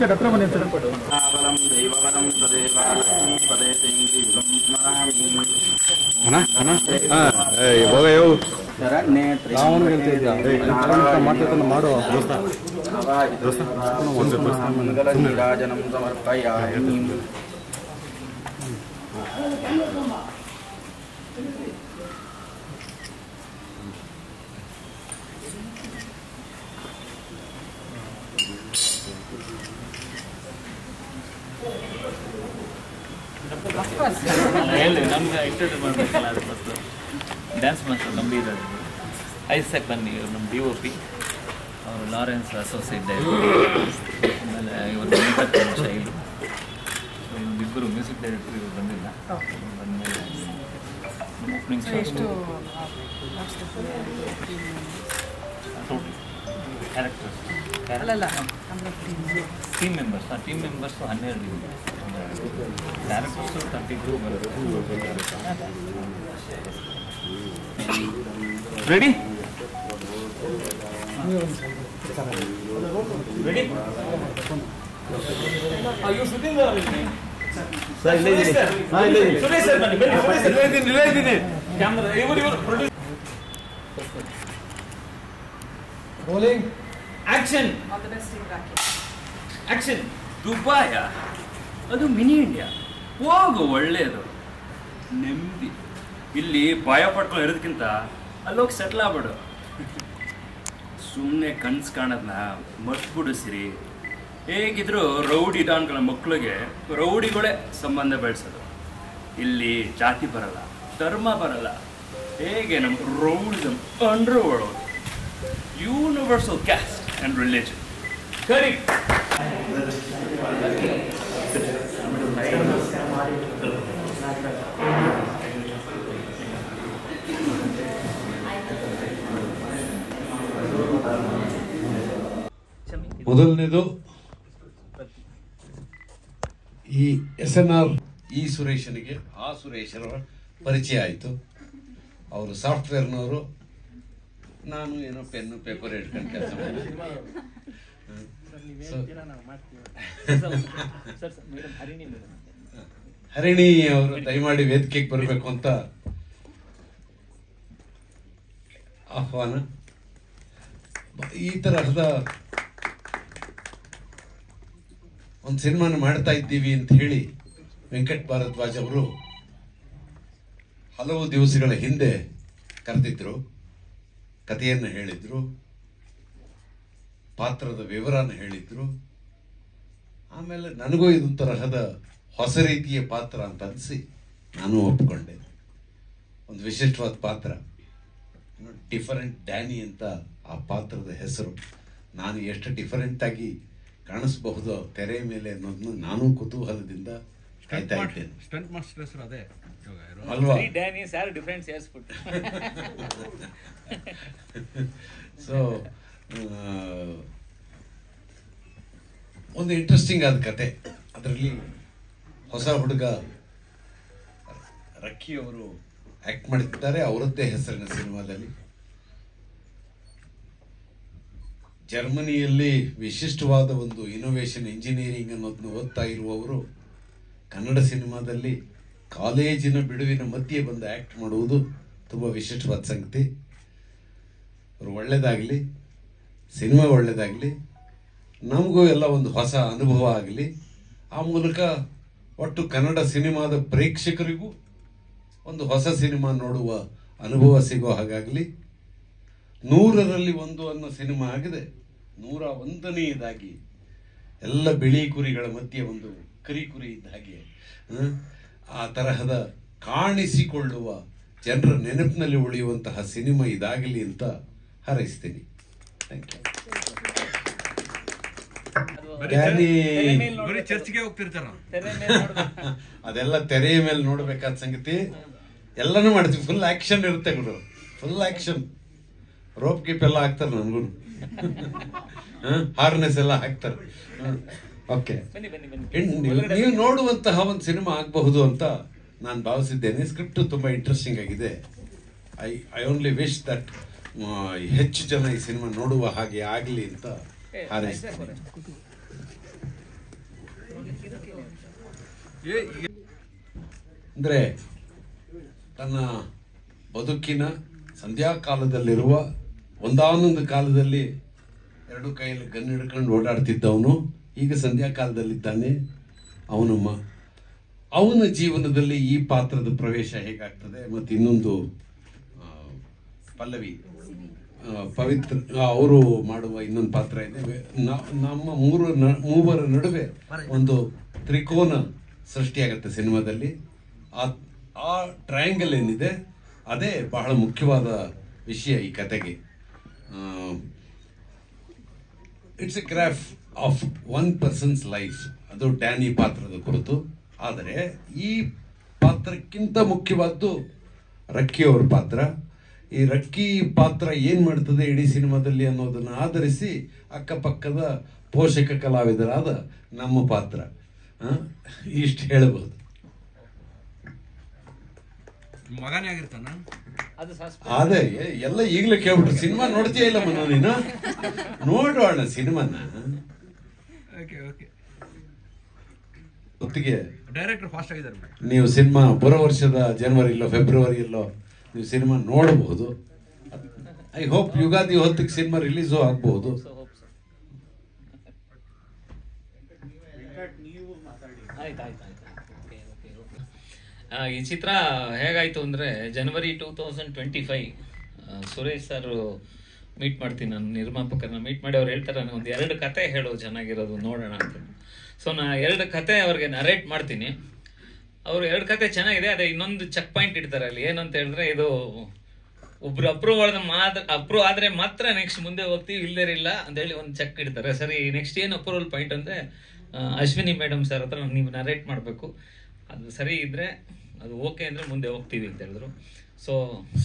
Doctor ಮನೆ ಮಾಡೋ ಮಂಗಲರಾಜನಂ ಸಮರ್ಪಯಾಮಿ. ನಮ್ಗೆ ಇಂಟ್ರೊಡ್ಯೂಸ್ ಮಾಡಬೇಕಲ್ಲ ಅದು ಫಸ್ಟು ಡ್ಯಾನ್ಸ್ ಮಾಸ್ಟರ್ ನಂಬಿ ಇರೋದು ಐಸಕ್ ಬನ್ನಿ ಇವರು ನಮ್ಮ DOP ಅವರು ಲಾರೆನ್ಸ್ ಅಸೋಸಿಯೇಟ್ ಆಮೇಲೆ ಇವರು ಶೈಲು ಇಬ್ಬರು ಮ್ಯೂಸಿಕ್ ಡೈರೆಕ್ಟರ್ ಇವರು ಬಂದಿಲ್ಲ ಬಂದಮೇಲೆ opening characters team members 12 characters 32 ಬರುತ್ತೆ. ರೆಡಿ ರೆಡಿ ಸರ್ ಇಲ್ಲೇ ಇದ್ದೀನಿ. ಸುರೇಶ್ ಸರ್ ಬನ್ನಿ ಇಲ್ಲೇ ಇದ್ದೀನಿ ಕ್ಯಾಮ್ರಾ ಇವರು ಪ್ರೊಡ್ಯೂಸ್ ರೋಲಿಂಗ್ ಆಕ್ಷನ್ ಆಕ್ಷನ್. ದುಬಾಯ ಅದು ಮಿನಿ ಇಂಡಿಯಾ ಹೋಗು ಒಳ್ಳೆಯದು ನೆಮ್ಮದಿ. ಇಲ್ಲಿ ಭಯ ಪಡ್ಕೊಂಡು ಇರೋದಕ್ಕಿಂತ ಅಲ್ಲೋಗಿ ಸೆಟ್ಲ್ ಆಗ್ಬಿಡು. ಸುಮ್ಮನೆ ಕನ್ಸು ಕಾಣೋದನ್ನ ಮರ್ತ್ಬಿಡು ಸಿರಿ. ಹೇಗಿದ್ರು ರೌಡಿ ಡಾನ್ಗಳ ಮಕ್ಕಳಿಗೆ ರೌಡಿಗಳೇ ಸಂಬಂಧ ಬೆಳೆಸೋದು. ಇಲ್ಲಿ ಜಾತಿ ಬರಲ್ಲ, ಧರ್ಮ ಬರಲ್ಲ. ಹೇಗೆ ನಮ್ಮ rowdyism under world universal caste and religion. Correct. ಮೊದಲನೇದು ಈ SNR ಈ ಸುರೇಶನಿಗೆ ಆ ಸುರೇಶರ ಪರಿಚಯ ಆಯಿತು. ಅವರು ಸಾಫ್ಟ್ವೇರ್ನವರು, ನಾನು ಏನೋ ಪೆನ್ನು ಪೇಪರ್ ಇಟ್ಕೊಂಡು ಕೆಲಸ ಮಾಡಿ. ಹರಿಣಿ ಅವರು ದಯಮಾಡಿ ವೇದಿಕೆಗೆ ಬರಬೇಕು ಅಂತ ಆಹ್ವಾನ. ಈ ತರಹದ ಒಂದು ಸಿನಿಮಾನ ಮಾಡ್ತಾ ಇದ್ದೀವಿ ಅಂತ ಹೇಳಿ ವೆಂಕಟ್ ಭಾರದ್ವಾಜ್ ಅವರು ಹಲವು ದಿವಸಗಳ ಹಿಂದೆ ಕರೆದಿದ್ರು, ಕಥೆಯನ್ನು ಹೇಳಿದ್ರು, ಪಾತ್ರದ ವಿವರನ ಹೇಳಿದ್ರು. ಆಮೇಲೆ ನನಗೂ ಇದು ತರಹದ ಹೊಸ ರೀತಿಯ ಪಾತ್ರ ಅಂತ ಅನಿಸಿ ನಾನು ಒಪ್ಪಿಕೊಂಡೆ. ಒಂದು ವಿಶಿಷ್ಟವಾದ ಪಾತ್ರ, ಡಿಫರೆಂಟ್ ಡ್ಯಾನಿ ಅಂತ ಆ ಪಾತ್ರದ ಹೆಸರು. ನಾನು ಎಷ್ಟು ಡಿಫರೆಂಟ್ ಆಗಿ ಕಾಣಿಸಬಹುದು ತೆರೆ ಮೇಲೆ ಅನ್ನೋದನ್ನ ನಾನು ಕುತೂಹಲದಿಂದ ಕಾಯ್ತಾ ಇದ್ದೇನೆ. ಸ್ಟಂಟ್ ಮಾಸ್ಟರ್ ಹೆಸರು ಅದೇ ಅಲ್ವಾ? ಸೊ ಒಂದು ಇಂಟ್ರೆಸ್ಟಿಂಗ್ ಆದ ಕತೆ. ಅದರಲ್ಲಿ ಹೊಸ ಹುಡುಗ ರಕ್ಕಿ ಅವರು ಆಕ್ಟ್ ಮಾಡಿದ್ದಾರೆ, ಅವರದ್ದೇ ಹೆಸರಿನ ಸಿನಿಮಾದಲ್ಲಿ. ಜರ್ಮನಿಯಲ್ಲಿ ವಿಶಿಷ್ಟವಾದ ಒಂದು ಇನೋವೇಷನ್ ಇಂಜಿನಿಯರಿಂಗ್ ಅನ್ನೋದನ್ನು ಓದ್ತಾ ಇರುವವರು ಕನ್ನಡ ಸಿನಿಮಾದಲ್ಲಿ ಕಾಲೇಜಿನ ಬಿಡುವಿನ ಮಧ್ಯೆ ಬಂದು ಆ್ಯಕ್ಟ್ ಮಾಡುವುದು ತುಂಬ ವಿಶಿಷ್ಟವಾದ ಸಂಗತಿ. ಅವರು ಒಳ್ಳೆಯದಾಗಲಿ, ಸಿನಿಮಾ ಒಳ್ಳೆಯದಾಗಲಿ, ನಮಗೂ ಎಲ್ಲ ಒಂದು ಹೊಸ ಅನುಭವ ಆಗಲಿ. ಆ ಮೂಲಕ ಒಟ್ಟು ಕನ್ನಡ ಸಿನಿಮಾದ ಪ್ರೇಕ್ಷಕರಿಗೂ ಒಂದು ಹೊಸ ಸಿನಿಮಾ ನೋಡುವ ಅನುಭವ ಸಿಗೋ ಹಾಗಾಗಲಿ. 100ರಲ್ಲಿ 1 ಅನ್ನೋ ಸಿನಿಮಾ ಆಗಿದೆ, 101ನೇದಾಗಿ ಎಲ್ಲ ಬಿಳಿ ಕುರಿಗಳ ಮಧ್ಯೆ ಒಂದು ಕರಿ ಕುರಿ ಇದ್ದ ಹಾಗೆ ಆ ತರಹದ ಕಾಣಿಸಿಕೊಳ್ಳುವ, ಜನರ ನೆನಪಿನಲ್ಲಿ ಉಳಿಯುವಂತಹ ಸಿನಿಮಾ ಇದಾಗಲಿ ಅಂತ ಹಾರೈಸ್ತೀನಿ. Thank you. ಚರ್ಚ್ಗೆ ಹೋಗ್ತಿರ್ತಾರ, ಅದೆಲ್ಲ ತೆರೆಯ ಮೇಲೆ ನೋಡ್ಬೇಕಾದ ಸಂಗತಿ. ಎಲ್ಲನೂ ಮಾಡ್ತೀವಿ, ಫುಲ್ ಆಕ್ಷನ್ ಇರುತ್ತೆ ಗುರು, ಫುಲ್ ಆಕ್ಷನ್. ರೋಪ್ ಗೀಪ್ ಎಲ್ಲ ಹಾಕ್ತಾರೆ ನನ್ಗೂ. ಹಾರ್ನೆಸ್ ಎಲ್ಲ ಹಾಕ್ತಾರೆ. ಓಕೆ, ನೀವು ನೋಡುವಂತಹ ಒಂದು ಸಿನಿಮಾ ಆಗಬಹುದು ಅಂತ ನಾನು ಭಾವಿಸಿದ್ದೇನೆ. ಸ್ಕ್ರಿಪ್ಟ್ ತುಂಬ ಇಂಟ್ರೆಸ್ಟಿಂಗ್ ಆಗಿದೆ. ಐ ಓನ್ಲಿ ವಿಶ್ ದಟ್ ಹೆಚ್ಚು ಜನ ಈ ಸಿನಿಮಾ ನೋಡುವ ಹಾಗೆ ಆಗಲಿ ಅಂತ ಹಾರೈಸ್ತೇನೆ. ಅಂದರೆ ತನ್ನ ಬದುಕಿನ ಸಂಧ್ಯಾಕಾಲದಲ್ಲಿರುವ ಒಂದಾನೊಂದು ಕಾಲದಲ್ಲಿ ಎರಡು ಕೈಯಲ್ಲಿ ಗನ್ ಹಿಡ್ಕೊಂಡು ಓಡಾಡ್ತಿದ್ದವನು ಈಗ ಸಂಧ್ಯಾಕಾಲದಲ್ಲಿದ್ದಾನೆ. ಅವನ ಜೀವನದಲ್ಲಿ ಈ ಪಾತ್ರದ ಪ್ರವೇಶ ಹೇಗಾಗ್ತದೆ, ಮತ್ತು ಇನ್ನೊಂದು ಪಲ್ಲವಿ ಪವಿತ್ರ ಅವರು ಮಾಡುವ ಇನ್ನೊಂದು ಪಾತ್ರ ಇದೆ. ನಮ್ಮ ಮೂವರ ನಡುವೆ ಒಂದು ತ್ರಿಕೋನ ಸೃಷ್ಟಿಯಾಗುತ್ತೆ ಸಿನಿಮಾದಲ್ಲಿ. ಆ ಟ್ರಯಾಂಗಲ್ ಏನಿದೆ ಅದೇ ಬಹಳ ಮುಖ್ಯವಾದ ವಿಷಯ ಈ ಕತೆಗೆ. It's A graph of one persons life, ಅದು ಡ್ಯಾನಿ ಪಾತ್ರದ ಕುರಿತು. ಆದರೆ ಈ ಪಾತ್ರಕ್ಕಿಂತ ಮುಖ್ಯವಾದ್ದು ರಕ್ಕಿ ಅವ್ರ ಪಾತ್ರ. ಈ ರಕ್ಕಿ ಪಾತ್ರ ಏನು ಮಾಡ್ತದೆ ಇಡೀ ಸಿನಿಮಾದಲ್ಲಿ ಅನ್ನೋದನ್ನು ಆಧರಿಸಿ ಅಕ್ಕಪಕ್ಕದ ಪೋಷಕ ಕಲಾವಿದರಾದ ನಮ್ಮ ಪಾತ್ರ ಇಷ್ಟು ಹೇಳಬಹುದು. ಮಗನೇ ಆಗಿರ್ತಾನ. ಅದೇ ಎಲ್ಲ ಈಗಲೇ ಕೇಳ್ಬಿಟ್ರು. ಸಿನಿಮಾ ನೋಡ್ತೀಯ ಇಲ್ಲ ಮನೋ ನೀನು? ನೋಡೋಣ ಸಿನಿಮಾನ. ಹೊತ್ತಿಗೆ ಡೈರೆಕ್ಟರ್ ಫಾಸ್ಟ್ ಆಗಿದ್ದಾರೆ. ನೀವು ಸಿನಿಮಾ ಬರೋ ವರ್ಷದ ಜನವರಿಯಲ್ಲೋ ಫೆಬ್ರವರಿಯಲ್ಲೋ ನೀವು ಸಿನಿಮಾ ನೋಡಬಹುದು. ಐ ಹೋಪ್ ಯುಗಾದಿ ಹೊತ್ತಿಗೆ ಸಿನಿಮಾ ರಿಲೀಸು ಆಗಬಹುದು. ಈ ಚಿತ್ರ ಹೇಗಾಯಿತು ಅಂದರೆ ಜನವರಿ 2025 ಸುರೇಶ್ ಸರ್ ಮೀಟ್ ಮಾಡ್ತೀನಿ, ನಾನು ನಿರ್ಮಾಪಕರನ್ನ ಮೀಟ್ ಮಾಡಿ ಅವ್ರು ಹೇಳ್ತಾರೆ ನನಗೆ ಒಂದು 2 ಕತೆ ಹೇಳೋ ಚೆನ್ನಾಗಿರೋದು ನೋಡೋಣ ಅಂತ. ಸೊ ನಾನು 2 ಕತೆ ಅವ್ರಿಗೆ ನರೇಟ್ ಮಾಡ್ತೀನಿ. ಅವರು 2 ಕತೆ ಚೆನ್ನಾಗಿದೆ. ಅದೇ ಇನ್ನೊಂದು ಚೆಕ್ ಪಾಯಿಂಟ್ ಇಡ್ತಾರೆ ಅಲ್ಲಿ. ಏನಂತ ಹೇಳಿದ್ರೆ, ಇದು ಒಬ್ರು ಅಪ್ರೂವ್ ಆದರೆ ಮಾತ್ರ ನೆಕ್ಸ್ಟ್ ಮುಂದೆ ಹೋಗ್ತೀವಿ, ಇಲ್ಲದಿಲ್ಲ ಅಂತೇಳಿ ಒಂದು ಚೆಕ್ ಇಡ್ತಾರೆ. ಸರಿ, ನೆಕ್ಸ್ಟ್ ಏನು ಅಪ್ರೂವಲ್ ಪಾಯಿಂಟ್ ಅಂದರೆ ಅಶ್ವಿನಿ ಮೇಡಮ್ ಸರ್ ಹತ್ರ ನೀವು ನರೇಟ್ ಮಾಡಬೇಕು, ಅದು ಸರಿ ಇದ್ದರೆ ಅದು ಓಕೆ ಅಂದರೆ ಮುಂದೆ ಹೋಗ್ತೀವಿ ಅಂತ ಹೇಳಿದ್ರು. So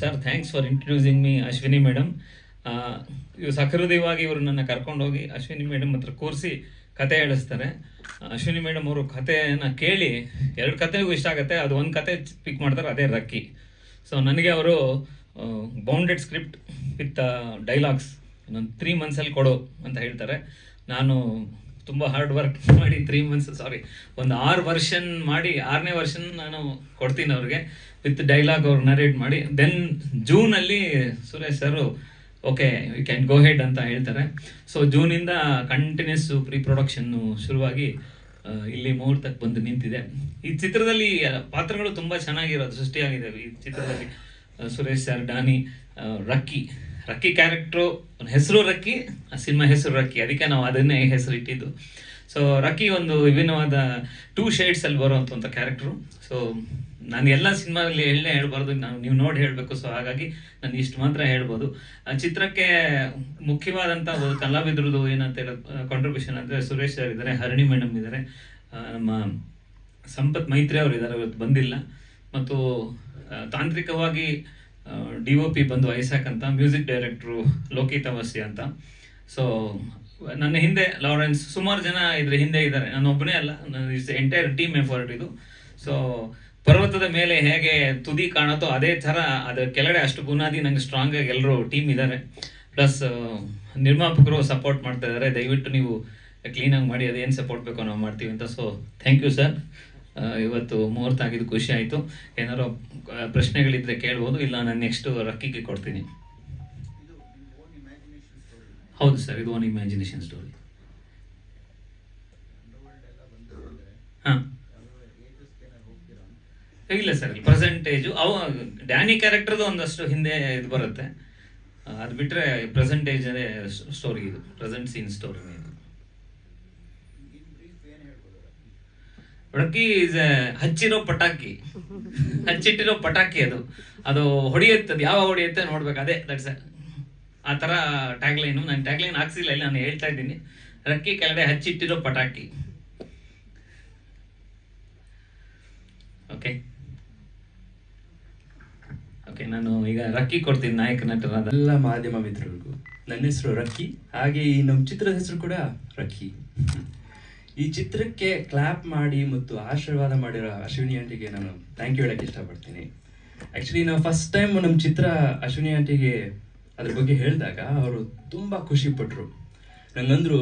sir, thanks for introducing me Ashwini madam. ಇವು ಸಹೃದಯವಾಗಿ ಇವರು ನನ್ನ ಕರ್ಕೊಂಡೋಗಿ ಅಶ್ವಿನಿ ಮೇಡಮ್ ಹತ್ರ ಕೂರಿಸಿ ಕತೆ ಹೇಳಿಸ್ತಾರೆ. ಅಶ್ವಿನಿ ಮೇಡಮ್ ಅವರು ಕಥೆಯನ್ನು ಕೇಳಿ 2 ಕತೆಗೂ ಇಷ್ಟ ಆಗುತ್ತೆ. ಅದು ಒಂದು ಕತೆ ಪಿಕ್ ಮಾಡ್ತಾರೆ, ಅದೇ ರಕ್ಕಿ. ಸೊ ನನಗೆ ಅವರು ಬೌಂಡೆಡ್ ಸ್ಕ್ರಿಪ್ಟ್ ವಿತ್ ಡೈಲಾಗ್ಸ್ ಇನ್ನೊಂದು 3 ಮಂತ್ಸಲ್ಲಿ ಕೊಡು ಅಂತ ಹೇಳ್ತಾರೆ. ನಾನು ತುಂಬ ಹಾರ್ಡ್ ವರ್ಕ್ ಮಾಡಿ 3 ಮಂತ್ಸ್ ಒಂದು 6 ವರ್ಷನ್ ಮಾಡಿ 6ನೇ ವರ್ಷನ್ ನಾನು ಕೊಡ್ತೀನಿ ಅವ್ರಿಗೆ ವಿತ್ ಡೈಲಾಗ್ ಅವ್ರು ನರೇಟ್ ಮಾಡಿ. ದೆನ್ ಜೂನಲ್ಲಿ Suresh sir okay you can go ahead ಅಂತ ಹೇಳ್ತಾರೆ. ಸೊ ಜೂನಿಂದ ಕಂಟಿನ್ಯೂಸ್ ಪ್ರೀ ಪ್ರೊಡಕ್ಷನ್ನು ಶುರುವಾಗಿ ಇಲ್ಲಿ ಮುಹೂರ್ತಕ್ಕೆ ಬಂದು ನಿಂತಿದೆ. ಈ ಚಿತ್ರದಲ್ಲಿ ಪಾತ್ರಗಳು ತುಂಬ ಚೆನ್ನಾಗಿರೋದು ಸೃಷ್ಟಿಯಾಗಿದೆ ಈ ಚಿತ್ರದಲ್ಲಿ. ಸುರೇಶ್ ಸರ್, ಡಾನಿ, ರಕ್ಕಿ ಕ್ಯಾರೆಕ್ಟ್ರು ಹೆಸರು ರಕ್ಕಿ, ಸಿನಿಮಾ ಹೆಸರು ರಕ್ಕಿ, ಅದಕ್ಕೆ ನಾವು ಅದನ್ನೇ ಹೆಸರು ಇಟ್ಟಿದ್ದು. ಸೊ ರಕ್ಕಿ ಒಂದು ವಿಭಿನ್ನವಾದ 2 ಶೇಡ್ಸಲ್ಲಿ ಬರುವಂಥ ಕ್ಯಾರೆಕ್ಟ್ರು. ಸೊ ನಾನು ಎಲ್ಲ ಸಿನಿಮಾದಲ್ಲಿ ಹೇಳ್ಬಾರ್ದು, ನೀವು ನೋಡಿ ಹೇಳಬೇಕು. ಸೊ ಹಾಗಾಗಿ ನಾನು ಇಷ್ಟು ಮಾತ್ರ ಹೇಳ್ಬೋದು. ಚಿತ್ರಕ್ಕೆ ಮುಖ್ಯವಾದಂಥ ಕಲಾವಿದ್ರದ್ದು ಏನಂತ ಹೇಳೋದು ಕಾಂಟ್ರಿಬ್ಯೂಷನ್ ಅಂದರೆ ಸುರೇಶ್ ಸರ್ ಇದ್ದಾರೆ, ಹರಣಿ ಮೇಡಮ್ ಇದ್ದಾರೆ, ನಮ್ಮ ಸಂಪತ್ ಮೈತ್ರಿ ಅವರು ಇದ್ದಾರೆ, ಇವತ್ತು ಬಂದಿಲ್ಲ. ಮತ್ತು ತಾಂತ್ರಿಕವಾಗಿ DOP ಬಂದು ಐಸಾಕ್ ಅಂತ, ಮ್ಯೂಸಿಕ್ ಡೈರೆಕ್ಟ್ರು ಲೋಕಿತ್ ಅವಸ್ಯ ಅಂತ. ಸೊ ನನ್ನ ಹಿಂದೆ ಲಾರೆನ್ಸ್, ಸುಮಾರು ಜನ ಇದ್ರ ಹಿಂದೆ ಇದ್ದಾರೆ, ನಾನು ಒಬ್ಬನೇ ಅಲ್ಲ, ಇಟ್ಸ್ ಎಂಟೈರ್ ಟೀಮ್ ಎಫರ್ಟ್ ಇದು. ಸೊ ಪರ್ವತದ ಮೇಲೆ ಹೇಗೆ ತುದಿ ಕಾಣುತ್ತೋ ಅದೇ ಥರ ಅದರ ಕೆಳಗಡೆ ಅಷ್ಟು ಬುನಾದಿ ನಂಗೆ ಸ್ಟ್ರಾಂಗ್ ಆಗಿ ಎಲ್ಲರೂ ಟೀಮ್ ಇದ್ದಾರೆ. ಪ್ಲಸ್ ನಿರ್ಮಾಪಕರು ಸಪೋರ್ಟ್ ಮಾಡ್ತಾ ಇದ್ದಾರೆ. ದಯವಿಟ್ಟು ನೀವು ಕ್ಲೀನಾಗಿ ಮಾಡಿ, ಅದೇನು ಸಪೋರ್ಟ್ ಬೇಕೋ ನಾವು ಮಾಡ್ತೀವಿ ಅಂತ. So thank you sir. ಇವತ್ತು ಮುಹೂರ್ತ ಆಗಿದ್ದು ಖುಷಿ ಆಯಿತು. ಏನಾರು ಪ್ರಶ್ನೆಗಳಿದ್ರೆ ಕೇಳ್ಬೋದು, ಇಲ್ಲ ನಾನು ನೆಕ್ಸ್ಟ್ ರಕ್ಕಿಗೆ ಕೊಡ್ತೀನಿ. ಹೌದು ಸರ್, ಇದು ಓನ್ ಇಮ್ಯಾಜಿನೇಷನ್ ಸ್ಟೋರಿ. ಹಾಂ, ಇಲ್ಲ ಸರ್, ಪರ್ಸೆಂಟೇಜು ಡ್ಯಾನಿ ಕ್ಯಾರೆಕ್ಟರ್ದು ಒಂದಷ್ಟು ಹಿಂದೆ ಇದು ಬರುತ್ತೆ. ಅದು ಬಿಟ್ಟರೆ ಪ್ರೆಸೆಂಟೇಜ್ ಅದೇ ಸ್ಟೋರಿ, ಇದು present scene story. Rakki is ಹಚ್ಚಿಟ್ಟಿರೋ ಪಟಾಕಿ. ಅದು ಹೊಡೆಯುತ್ತೆ, ಯಾವ ಹೊಡೆಯುತ್ತೆ ನೋಡ್ಬೇಕು, ಅದೇ ದಟ್ಸ್ ಆ ಥರ ಟ್ಯಾಗ್ಲೈನು. ನಾನು ಟ್ಯಾಗ್ಲೈನ್ ಹಾಕ್ಸಿಲ್ಲ, ಇಲ್ಲ ನಾನು ಹೇಳ್ತಾ ಇದ್ದೀನಿ. ರಕ್ಕಿ ಕೆಳಗಡೆ ಹಚ್ಚಿಟ್ಟಿರೋ ಪಟಾಕಿ. ಓಕೆ, ನಾನು ಈಗ ರಕ್ಕಿ ಕೊಡ್ತೀನಿ ನಾಯಕ ನಟರಾದ ಎಲ್ಲ ಮಾಧ್ಯಮ ಮಿತ್ರರಿಗೂ ನನ್ನ ಹೆಸರು ರಕ್ಕಿ. ಹಾಗೆ ಈ ನಮ್ಮ ಚಿತ್ರದ ಹೆಸರು ಕೂಡ ರಕ್ಕಿ. ಈ ಚಿತ್ರಕ್ಕೆ ಕ್ಲಾಪ್ ಮಾಡಿ ಮತ್ತು ಆಶೀರ್ವಾದ ಮಾಡಿರೋ ಅಶ್ವಿನಿ ಆಂಟಿಗೆ ನಾನು ಥ್ಯಾಂಕ್ ಯು ಹೇಳಕ್ಕೆ ಇಷ್ಟಪಡ್ತೀನಿ. ಆ್ಯಕ್ಚುಲಿ ನಾವು ಫಸ್ಟ್ ಟೈಮ್ ನಮ್ಮ ಚಿತ್ರ ಅಶ್ವಿನಿ ಆಂಟಿಗೆ ಅದ್ರ ಬಗ್ಗೆ ಹೇಳಿದಾಗ ಅವರು ತುಂಬ ಖುಷಿಪಟ್ಟರು. ನಂಗಂದ್ರು,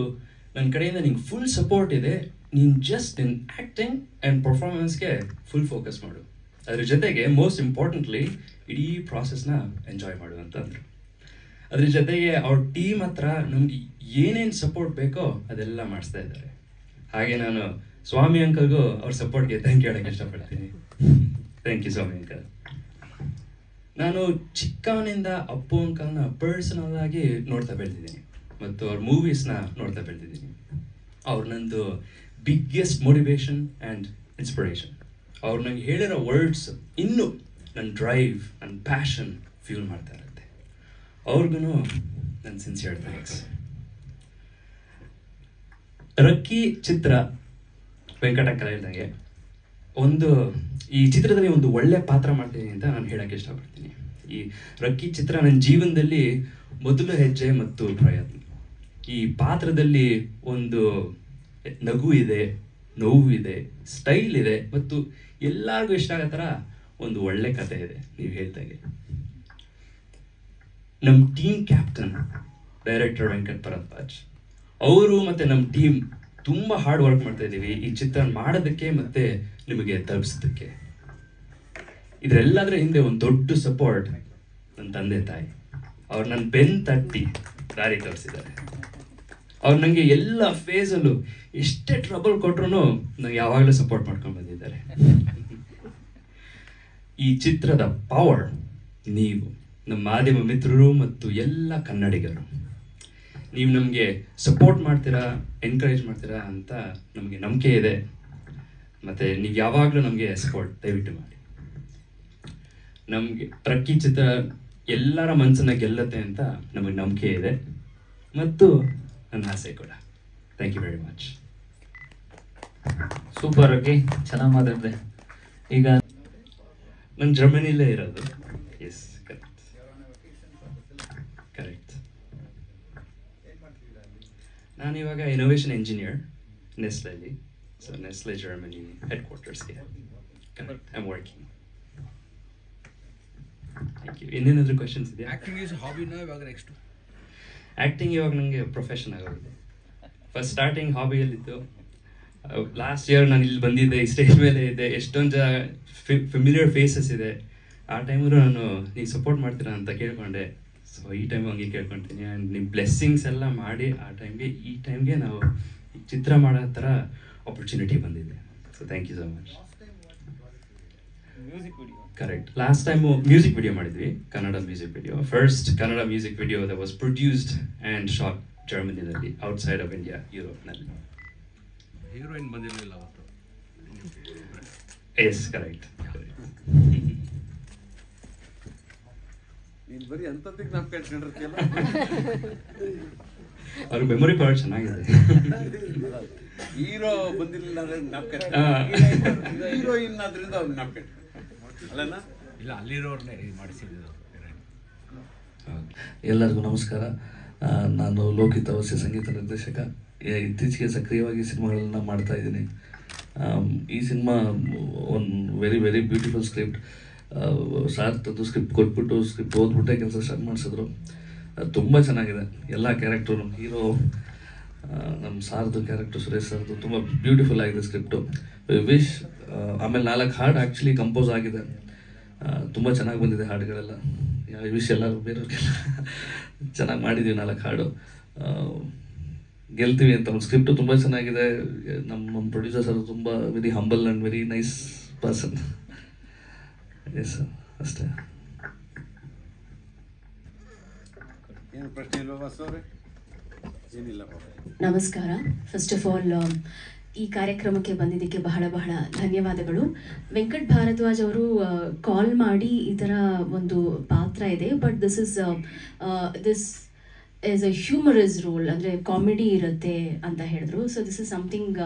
ನನ್ನ ಕಡೆಯಿಂದ ನಿಂಗೆ ಫುಲ್ ಸಪೋರ್ಟ್ ಇದೆ, ನೀನು ಜಸ್ಟ್ ನಿನ್ನ ಆ್ಯಕ್ಟಿಂಗ್ ಆ್ಯಂಡ್ ಪರ್ಫಾರ್ಮೆನ್ಸ್ಗೆ ಫುಲ್ ಫೋಕಸ್ ಮಾಡು, ಅದ್ರ ಜೊತೆಗೆ ಮೋಸ್ಟ್ ಇಂಪಾರ್ಟೆಂಟ್ಲಿ ಇಡೀ ಪ್ರಾಸೆಸ್ನ ಎಂಜಾಯ್ ಮಾಡು ಅಂತಂದರು. ಅದ್ರ ಜೊತೆಗೆ ಅವ್ರ ಟೀಮ್ ಹತ್ರ ನಮ್ಗೆ ಏನೇನು ಸಪೋರ್ಟ್ ಬೇಕೋ ಅದೆಲ್ಲ ಮಾಡಿಸ್ತಾ ಇದ್ದಾರೆ. ಹಾಗೆ ನಾನು ಸ್ವಾಮಿ ಅಂಕಲ್ಗೂ ಅವ್ರ ಸಪೋರ್ಟ್ಗೆ ಥ್ಯಾಂಕ್ ಯು ಹೇಳೋಕ್ಕೆ ಇಷ್ಟಪಡ್ತೀನಿ. Thank you Swamy uncle. ನಾನು ಚಿಕ್ಕವನಿಂದ ಅಪ್ಪು ಅಂಕಲ್ನ ಪರ್ಸನಲ್ ಆಗಿ ನೋಡ್ತಾ ಬೆಳೆದಿದ್ದೀನಿ ಮತ್ತು ಅವ್ರ ಮೂವೀಸ್ನ ನೋಡ್ತಾ ಬೆಳೆದಿದ್ದೀನಿ. ಅವ್ರು ನಂದು ಬಿಗ್ಗೆಸ್ಟ್ ಮೋಟಿವೇಶನ್ ಆ್ಯಂಡ್ ಇನ್ಸ್ಪಿರೇಷನ್. ಅವ್ರು ನಂಗೆ ಹೇಳಿರೋ ವರ್ಡ್ಸ್ ಇನ್ನೂ ನನ್ನ ಡ್ರೈವ್, ನನ್ನ ಪ್ಯಾಷನ್ ಫ್ಯೂಲ್ ಮಾಡ್ತಾ ಇರುತ್ತೆ. ಅವ್ರಿಗೂ ನನ್ನ ಸಿನ್ಸಿಯರ್ ಥ್ಯಾಂಕ್ಸ್. ರಕ್ಕಿ ಚಿತ್ರ ವೆಂಕಟಕ್ಕಲ ಹೇಳ್ದಂಗೆ ಈ ಚಿತ್ರದಲ್ಲಿ ಒಂದು ಒಳ್ಳೆ ಪಾತ್ರ ಮಾಡ್ತೀನಿ ಅಂತ ನಾನು ಹೇಳಕ್ಕೆ ಇಷ್ಟಪಡ್ತೀನಿ. ಈ ರಕ್ಕಿ ಚಿತ್ರ ನನ್ನ ಜೀವನದಲ್ಲಿ ಮೊದಲ ಹೆಜ್ಜೆ ಮತ್ತು ಪ್ರಯತ್ನ. ಈ ಪಾತ್ರದಲ್ಲಿ ಒಂದು ನಗು ಇದೆ, ನೋವು ಇದೆ, ಸ್ಟೈಲ್ ಇದೆ ಮತ್ತು ಎಲ್ಲರಿಗೂ ಇಷ್ಟ ಆಗೋ ಥರ ಒಂದು ಒಳ್ಳೆ ಕತೆ ಇದೆ. ನೀವು ಹೇಳ್ದಾಗೆ ನಮ್ಮ team captain director Venkat Bharadwaj ಅವರು ಮತ್ತು ನಮ್ಮ ಟೀಮ್ ತುಂಬ ಹಾರ್ಡ್ ವರ್ಕ್ ಮಾಡ್ತಾ ಇದ್ದೀವಿ ಈ ಚಿತ್ರ ಮಾಡೋದಕ್ಕೆ ಮತ್ತು ನಿಮಗೆ ತಲುಪಿಸೋದಕ್ಕೆ. ಇದರೆಲ್ಲದರ ಹಿಂದೆ ಒಂದು ದೊಡ್ಡ ಸಪೋರ್ಟ್ ನನ್ನ ತಂದೆ ತಾಯಿ. ಅವ್ರು ನನ್ನ ಬೆನ್ನು ತಟ್ಟಿ ದಾರಿ ತೋರಿಸಿದ್ದಾರೆ. ಅವ್ರು ನನಗೆ ಎಲ್ಲ ಫೇಸಲ್ಲೂ ಎಷ್ಟೇ ಟ್ರಬಲ್ ಕೊಟ್ರು ನಂಗೆ ಯಾವಾಗಲೂ ಸಪೋರ್ಟ್ ಮಾಡ್ಕೊಂಡು ಬಂದಿದ್ದಾರೆ. ಈ ಚಿತ್ರದ ಪವರ್ ನೀವು, ನಮ್ಮ ಮಾಧ್ಯಮ ಮಿತ್ರರು ಮತ್ತು ಎಲ್ಲ ಕನ್ನಡಿಗರು. ನೀವು ನಮಗೆ ಸಪೋರ್ಟ್ ಮಾಡ್ತೀರಾ, ಎನ್ಕರೇಜ್ ಮಾಡ್ತೀರಾ ಅಂತ ನಮಗೆ ನಂಬಿಕೆ ಇದೆ. ಮತ್ತು ನೀವು ಯಾವಾಗಲೂ ನಮಗೆ ಸಪೋರ್ಟ್ ದಯವಿಟ್ಟು ಮಾಡಿ. ನಮಗೆ ರಕ್ಕಿ ಚಿತ್ರ ಎಲ್ಲರ ಮನಸ್ಸನ್ನು ಗೆಲ್ಲುತ್ತೆ ಅಂತ ನಮಗೆ ನಂಬಿಕೆ ಇದೆ ಮತ್ತು ನನ್ನ ಆಸೆ ಕೂಡ. Thank you very much. Super Rakki, ಚೆನ್ನಾಗಿ ಮಾತಾಡಿದೆ. ಈಗ ನಾನು ಜರ್ಮನಿಲೇ ಇರೋದು. Yes, correct. ನಾನಿವಾಗ ಇನೋವೇಷನ್ ಇಂಜಿನಿಯರ್ ನೆಸ್ಲೆಲಿ. ಸೊ ನೆಸ್ಲೆ ಜರ್ಮನಿ ಹೆಡ್ ಕ್ವಾರ್ಟರ್ಸ್ಗೆ correct I am working. Thank you. ಇನ್ನೇನಾದರೂ ಕ್ವೆಶನ್ಸ್ ಇದೆಯಾ? ಆಕ್ಟಿಂಗ್ ಈಸ್ ಹಾಬಿನ ಇವಾಗ ನೆಕ್ಸ್ಟ್? ಆ್ಯಕ್ಟಿಂಗ್ ಇವಾಗ ನನಗೆ ಪ್ರೊಫೆಷನ್ ಆಗೋಗಿದೆ. ಫಸ್ಟ್ ಸ್ಟಾರ್ಟಿಂಗ್ ಹಾಬಿಯಲ್ಲಿತ್ತು. ಲಾಸ್ಟ್ ಇಯರ್ ನಾನು ಇಲ್ಲಿ ಬಂದಿದ್ದೆ, ಈ ಸ್ಟೇಜ್ ಮೇಲೆ ಇದ್ದೆ, ಎಷ್ಟೊಂದು ಫೆಮಿಲಿಯರ್ ಫೇಸಸ್ ಇದೆ. ಆ ಟೈಮಲ್ಲೂ ನಾನು ನೀವು ಸಪೋರ್ಟ್ ಮಾಡ್ತೀರಾ ಅಂತ ಕೇಳ್ಕೊಂಡೆ. ಸೊ ಈ ಟೈಮ್ ಹಂಗೆ ಕೇಳ್ಕೊತೀನಿ. ಆ್ಯಂಡ್ ನಿಮ್ಮ ಬ್ಲೆಸ್ಸಿಂಗ್ಸ್ ಎಲ್ಲ ಮಾಡಿ ಈ ಟೈಮ್ಗೆ ನಾವು ಈ ಚಿತ್ರ ಮಾಡೋ ಥರ ಆಪರ್ಚುನಿಟಿ ಬಂದಿದೆ. So thank you so much. Correct. Last time music video ಮಾಡಿದ್ವಿ, Kannada music video. First Kannada music video that was produced and shot ಜರ್ಮನಿನಲ್ಲಿ, ಔಟ್ಸೈಡ್ ಆಫ್ ಇಂಡಿಯಾ, ಯುರೋಪ್ನಲ್ಲಿ. ಹೀರೋಯಿನ್ ಬಂದಿರಲಿಲ್ಲ ಅವತ್ತು. Yes, correct. ನೀನು ಬರೀ ಅಂಥದ್ದಕ್ಕೆ ನಾವು ಕೇಳ್ಕೊಂಡಿರ್ತೀಯಲ್ಲ. ಅವ್ರ ಮೆಮೊರಿ ಪವರ್ ಚೆನ್ನಾಗಿದೆ. ಹೀರೋ ಬಂದಿರಲಿಲ್ಲ ಅಂದ್ರೆ ಹೀರೋಯಿನ್ ಆದ್ರಿಂದ ಅವ್ರು ನಾವು ಅಲ್ಲನಾ? ಇಲ್ಲ, ಅಲ್ಲಿರೋರ್ನೇ ಮಾಡಿಸಿದ್ದು. ಎಲ್ಲರಿಗೂ ನಮಸ್ಕಾರ. ನಾನು ಲೋಕಿತ್ ಅವಸ್ಯ ಸಂಗೀತ ನಿರ್ದೇಶಕ. ಇತ್ತೀಚೆಗೆ ಸಕ್ರಿಯವಾಗಿ ಸಿನಿಮಾಗಳನ್ನ ಮಾಡ್ತಾ ಇದ್ದೀನಿ. ಈ ಸಿನಿಮಾ ಒಂದು very very beautiful script. Sir ತಂದು ಸ್ಕ್ರಿಪ್ಟ್ ಕೊಟ್ಬಿಟ್ಟು ಸ್ಕ್ರಿಪ್ಟ್ ಓದ್ಬಿಟ್ಟೆ ಕೆಲಸ ಸ್ಟಾರ್ಟ್ ಮಾಡಿಸಿದ್ರು. ತುಂಬ ಚೆನ್ನಾಗಿದೆ. ಎಲ್ಲ ಕ್ಯಾರೆಕ್ಟರು, ಹೀರೋ ನಮ್ಮ ಸಾರ್ದು ಕ್ಯಾರೆಕ್ಟರ್, ಸುರೇಶ್ ಸರ್ದು ತುಂಬ ಬ್ಯೂಟಿಫುಲ್ ಆಗಿದೆ ಸ್ಕ್ರಿಪ್ಟು. ವಿಶ್ ಆಮೇಲೆ 4 ಹಾಡು ಆ್ಯಕ್ಚುಲಿ ಕಂಪೋಸ್ ಆಗಿದೆ. ತುಂಬ ಚೆನ್ನಾಗಿ ಬಂದಿದೆ ಹಾಡುಗಳೆಲ್ಲ. ವಿಶ್ ಎಲ್ಲರೂ ಬೇರೆಯವ್ರಿಗೆಲ್ಲ ಚೆನ್ನಾಗಿ ಮಾಡಿದ್ದೀವಿ. 4 ಹಾಡು ಗೆಲ್ತೀವಿ ಅಂತ. ಒಂದು ಸ್ಕ್ರಿಪ್ಟು ತುಂಬ ಚೆನ್ನಾಗಿದೆ. ನಮ್ಮ ಪ್ರೊಡ್ಯೂಸರ್ ಸರ್ ತುಂಬ very humble and very nice person. Yes, ಅಷ್ಟೇ. ಏನು ಪ್ರಶ್ನೆ ಇಲ್ವಾ ವಾಸು ಅವರೇ? ಏನಿಲ್ಲ. ನಮಸ್ಕಾರ. ಫಸ್ಟ್ ಆಫ್ ಆಲ್ ಈ ಕಾರ್ಯಕ್ರಮಕ್ಕೆ ಬಂದಿದ್ದಕ್ಕೆ ಬಹಳ ಬಹಳ ಧನ್ಯವಾದಗಳು. ವೆಂಕಟ್ ಭಾರದ್ವಾಜ್ ಅವರು ಕಾಲ್ ಮಾಡಿ ಈ ಥರ ಒಂದು ಪಾತ್ರ ಇದೆ, but this is a humorous role, ಅಂದರೆ ಕಾಮಿಡಿ ಇರುತ್ತೆ ಅಂತ ಹೇಳಿದ್ರು. ಸೊ ದಿಸ್ ಇಸ್ ಸಮಥಿಂಗ್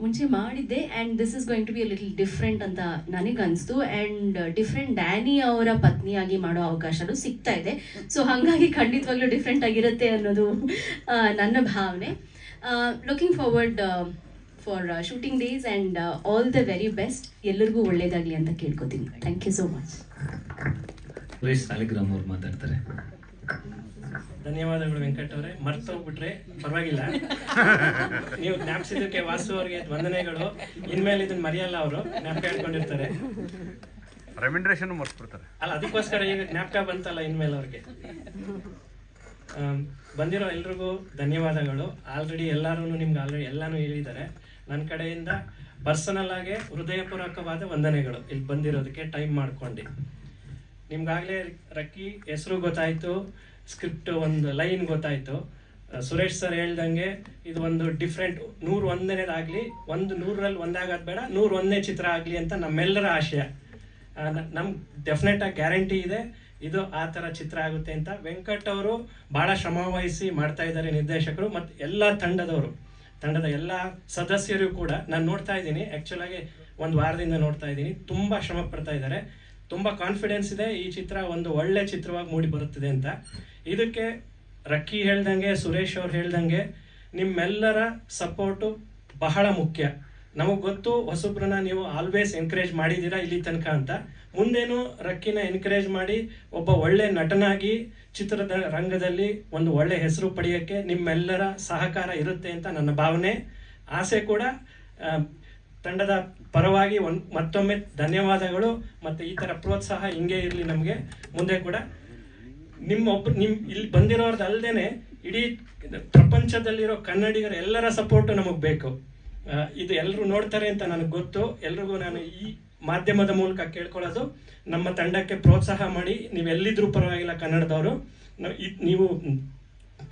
ಮುಂಚೆ ಮಾಡಿದ್ದೆ and this is going to be a little different ಅಂತ ನನಗನ್ನಿಸ್ತು. ಆ್ಯಂಡ್ ಡಿಫ್ರೆಂಟ್ ಡ್ಯಾನಿ ಅವರ ಪತ್ನಿಯಾಗಿ ಮಾಡೋ ಅವಕಾಶನೂ ಸಿಗ್ತಾ ಇದೆ. ಸೊ ಹಾಗಾಗಿ ಖಂಡಿತವಾಗ್ಲೂ ಡಿಫ್ರೆಂಟ್ ಆಗಿರುತ್ತೆ ಅನ್ನೋದು ನನ್ನ ಭಾವನೆ. Looking forward for shooting days and all the very best. ಎಲ್ಲರಿಗೂ ಒಳ್ಳೇದಾಗಲಿ ಅಂತ ಕೇಳ್ಕೊತೀನಿ. Thank you so much. Suresh Saligram ಅವ್ರು ಮಾತಾಡ್ತಾರೆ. ಧನ್ಯವಾದಗಳು ವೆಂಕಟ್ ಅವರೇ. ಮರ್ತು ಹೋಗ್ಬಿಟ್ರೆ ಪರವಾಗಿಲ್ಲ, ನೀವು ಜ್ಞಾಪಿಸಿದ್ದಕ್ಕೆ ವಾಸು ಅವರಿಗೆ ವಂದನೆಗಳು. ಇನ್ಮೇಲೆ ಇದನ್ನ ಮರೆಯಲ್ಲ, ಅವರು ಜ್ಞಾಪಕ ಇಟ್ಕೊಂಡಿರ್ತಾರೆ. ರೆಮಿಂಡ್ರೇಷನ್ ಮರ್ಸ್ಬಿಡ್ತಾರೆ ಅಲ್ಲ, ಅದಕ್ಕೋಸ್ಕರ ಈಗ ಜ್ಞಾಪಕ ಬಂತಲ್ಲ ಇನ್ಮೇಲೆ ಅವ್ರಿಗೆ. ಬಂದಿರೋ ಎಲ್ರಿಗೂ ಧನ್ಯವಾದಗಳು. ಆಲ್ರೆಡಿ ನಿಮ್ಗೆ ಎಲ್ಲಾನು ಹೇಳಿದ್ದಾರೆ. ನನ್ನ ಕಡೆಯಿಂದ ಪರ್ಸನಲ್ ಆಗಿ ಹೃದಯಪೂರ್ವಕವಾದ ವಂದನೆಗಳು ಇಲ್ಲಿ ಬಂದಿರೋದಕ್ಕೆ ಟೈಮ್ ಮಾಡ್ಕೊಂಡು. ನಿಮ್ಗಾಗಲೇ ರಕ್ಕಿ ಹೆಸರು ಗೊತ್ತಾಯಿತು, ಸ್ಕ್ರಿಪ್ಟ್ ಒಂದು ಲೈನ್ ಗೊತ್ತಾಯಿತು. ಸುರೇಶ್ ಸರ್ ಹೇಳ್ದಂಗೆ ಇದು ಒಂದು ಡಿಫ್ರೆಂಟ್ 101ನೇದಾಗಲಿ, 100ರಲ್ಲಿ ಒಂದಾಗೋದು ಬೇಡ, 101ನೇ ಚಿತ್ರ ಆಗಲಿ ಅಂತ ನಮ್ಮೆಲ್ಲರ ಆಶಯ. ನಮ್ಗೆ ಡೆಫಿನೆಟಾಗಿ ಗ್ಯಾರಂಟಿ ಇದೆ ಇದು ಆ ಥರ ಚಿತ್ರ ಆಗುತ್ತೆ ಅಂತ. ವೆಂಕಟ್ ಅವರು ಭಾಳ ಶ್ರಮ ವಹಿಸಿ ಮಾಡ್ತಾ ಇದ್ದಾರೆ, ನಿರ್ದೇಶಕರು ಮತ್ತು ಎಲ್ಲ ತಂಡದ ಎಲ್ಲ ಸದಸ್ಯರು ಕೂಡ. ನಾನು ನೋಡ್ತಾ ಇದ್ದೀನಿ, ಆ್ಯಕ್ಚುಲಾಗಿ ಒಂದು ವಾರದಿಂದ ನೋಡ್ತಾ ಇದ್ದೀನಿ, ತುಂಬ ಶ್ರಮ ಪಡ್ತಾ ಇದ್ದಾರೆ. ತುಂಬ ಕಾನ್ಫಿಡೆನ್ಸ್ ಇದೆ ಈ ಚಿತ್ರ ಒಂದು ಒಳ್ಳೆ ಚಿತ್ರವಾಗಿ ಮೂಡಿ ಬರುತ್ತದೆ ಅಂತ. ಇದಕ್ಕೆ ರಕ್ಕಿ ಹೇಳ್ದಂಗೆ, ಸುರೇಶ್ ಅವ್ರು ಹೇಳ್ದಂಗೆ ನಿಮ್ಮೆಲ್ಲರ ಸಪೋರ್ಟು ಬಹಳ ಮುಖ್ಯ. ನಮಗೆ ಗೊತ್ತು ಹೊಸಬ್ರನ್ನ ನೀವು ಆಲ್ವೇಸ್ ಎನ್ಕರೇಜ್ ಮಾಡಿದ್ದೀರಾ ಇಲ್ಲಿ ತನಕ ಅಂತ. ಮುಂದೇನು ರಕ್ಕಿನ ಎನ್ಕರೇಜ್ ಮಾಡಿ ಒಬ್ಬ ಒಳ್ಳೆ ನಟನಾಗಿ ಚಿತ್ರದ ರಂಗದಲ್ಲಿ ಒಂದು ಒಳ್ಳೆ ಹೆಸರು ಪಡೆಯೋಕ್ಕೆ ನಿಮ್ಮೆಲ್ಲರ ಸಹಕಾರ ಇರುತ್ತೆ ಅಂತ ನನ್ನ ಭಾವನೆ, ಆಸೆ ಕೂಡ. ತಂಡದ ಪರವಾಗಿ ಮತ್ತೊಮ್ಮೆ ಧನ್ಯವಾದಗಳು. ಮತ್ತು ಈ ಥರ ಪ್ರೋತ್ಸಾಹ ಹಿಂಗೆ ಇರಲಿ ನಮಗೆ ಮುಂದೆ ಕೂಡ. ಇಲ್ಲಿ ಬಂದಿರೋರ್ದಲ್ದೇನೆ ಇಡೀ ಪ್ರಪಂಚದಲ್ಲಿರೋ ಕನ್ನಡಿಗರ ಎಲ್ಲರ ಸಪೋರ್ಟು ನಮಗೆ ಬೇಕು. ಇದು ಎಲ್ಲರೂ ನೋಡ್ತಾರೆ ಅಂತ ನನಗೆ ಗೊತ್ತು. ಎಲ್ರಿಗೂ ನಾನು ಈ ಮಾಧ್ಯಮದ ಮೂಲಕ ಕೇಳ್ಕೊಳ್ಳೋದು, ನಮ್ಮ ತಂಡಕ್ಕೆ ಪ್ರೋತ್ಸಾಹ ಮಾಡಿ. ನೀವು ಎಲ್ಲಿದ್ರೂ ಪರವಾಗಿಲ್ಲ, ಕನ್ನಡದವರು ನೀವು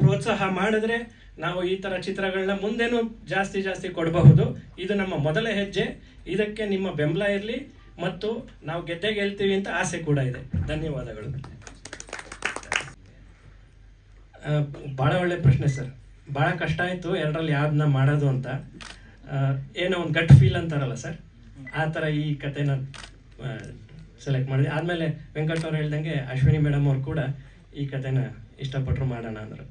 ಪ್ರೋತ್ಸಾಹ ಮಾಡಿದ್ರೆ ನಾವು ಈ ಥರ ಚಿತ್ರಗಳನ್ನ ಮುಂದೇನು ಜಾಸ್ತಿ ಕೊಡಬಹುದು. ಇದು ನಮ್ಮ ಮೊದಲ ಹೆಜ್ಜೆ. ಇದಕ್ಕೆ ನಿಮ್ಮ ಬೆಂಬಲ ಇರಲಿ ಮತ್ತು ನಾವು ಗೆಲ್ತೀವಿ ಅಂತ ಆಸೆ ಕೂಡ ಇದೆ. ಧನ್ಯವಾದಗಳು. ಭಾಳ ಒಳ್ಳೆ ಪ್ರಶ್ನೆ ಸರ್. ಭಾಳ ಕಷ್ಟ ಆಯಿತು ಎರಡರಲ್ಲಿ ಯಾವ್ದನ್ನ ಮಾಡೋದು ಅಂತ. ಏನೋ ಒಂದು ಗಟ್ ಫೀಲ್ ಅಂತಾರಲ್ಲ ಸರ್, ಆ ಥರ ಈ ಕಥೆನ ಸೆಲೆಕ್ಟ್ ಮಾಡಿದೆ. ಆದಮೇಲೆ ವೆಂಕಟ್ ಅವ್ರು ಹೇಳ್ದಂಗೆ ಅಶ್ವಿನಿ ಮೇಡಮ್ ಅವ್ರು ಕೂಡ ಈ ಕಥೆನ ಇಷ್ಟಪಟ್ಟರು ಮಾಡೋಣ ಅಂದರು.